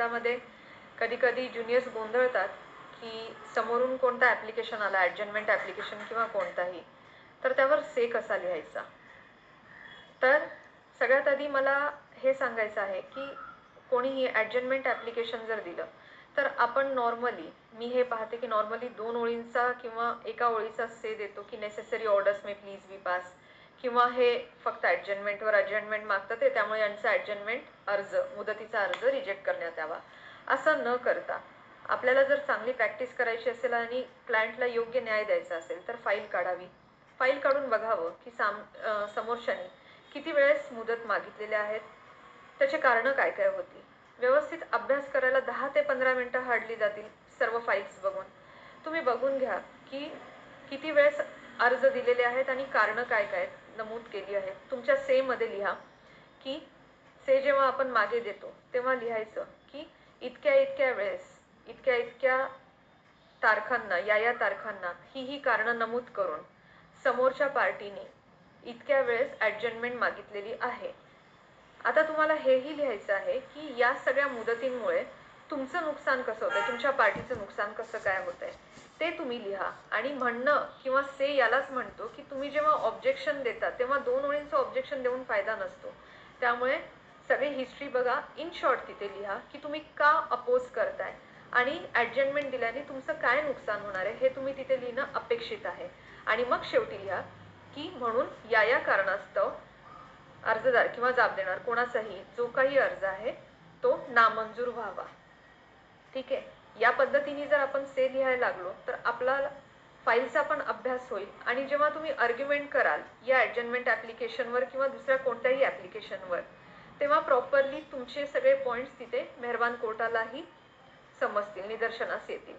कोर्टामध्ये कधी कधी ज्युनियर्स गोंधळतात की समोरून कोणता ॲप्लिकेशन आला, ॲडजमेंट ॲप्लिकेशन किंवा कोणताही, तर त्यावर से कसा लिहायचा. तर सगळ्यात आधी मला हे सांगायचं आहे की कोणीही ॲडजमेंट ॲप्लिकेशन जर दिलं तर आपण नॉर्मली, मी हे पाहते की नॉर्मली 2 ओळींचा किंवा एका ओळीचा से देतो की necessary orders may please be pass, किंवा हे फक्त ॲडजमेंटवर ॲडजमेंट मागतात ते, त्यामुळे यांचा ॲडजमेंट अर्ज, मुदतीचा अर्ज रिजेक्ट करण्यात यावा. असं न करता आपल्याला जर चांगली प्रॅक्टिस करायची असेल आणि क्लायंटला योग्य न्याय द्यायचा असेल तर फाईल काढावी. फाईल काढून बघावं की समोरच्याने किती वेळेस मुदत मागितलेल्या आहेत, त्याचे कारणं काय काय होती. व्यवस्थित अभ्यास करायला 10 ते 15 मिनिटं हार्डली जातील सर्व फाईल्स बघून. तुम्ही बघून घ्या की किती वेळेस अर्ज दिलेले आहेत आणि कारणं काय काय नमूद केली आहेत. तुमच्या सेमध्ये लिहा की से जेव्हा आपण मागे देतो तेव्हा लिहायचं की इतक्या इतक्या वेळेस, इतक्या इतक्या तारखांना, या तारखांना ही कारणं नमूद करून समोरच्या पार्टीने इतक्या वेळेस ॲडजमेंट मागितलेली आहे. आता तुम्हाला हेही लिहायचं आहे की या सगळ्या मुदतींमुळे तुमचं नुकसान कसं होतंय, तुमच्या पार्टीचं नुकसान कसं काय होतंय ते तुम्ही लिहा. आणि म्हणणं किंवा से यालाच म्हणतो की तुम्ही जेव्हा ऑब्जेक्शन देता तेव्हा 2 ओळींचं ऑब्जेक्शन देऊन फायदा नसतो. त्यामुळे सगळी हिस्ट्री बघा, इन शॉर्ट तिथे लिहा की तुम्ही का अपोज करताय आणि ॲडजमेंट दिल्याने तुमचं काय नुकसान होणार आहे हे तुम्ही तिथे लिहिणं अपेक्षित आहे. आणि मग शेवटी लिहा की म्हणून या कारणास्तव अर्जदार किंवा जाब देणार कोणाचाही जो काही अर्ज आहे तो नामंजूर व्हावा. ठीक आहे. या पद्धतीने जर आपण से लिहायला लागलो तर आपला फाईलचा पण अभ्यास होईल आणि जेव्हा तुम्ही आर्ग्युमेंट कराल या ॲडजमेंट ॲप्लिकेशनवर किंवा दुसऱ्या कोणत्याही ॲप्लिकेशनवर, तेव्हा प्रॉपरली तुमचे सगळे पॉईंट्स तिथे मेहरबान कोर्टालाही समजतील, निदर्शनास येतील.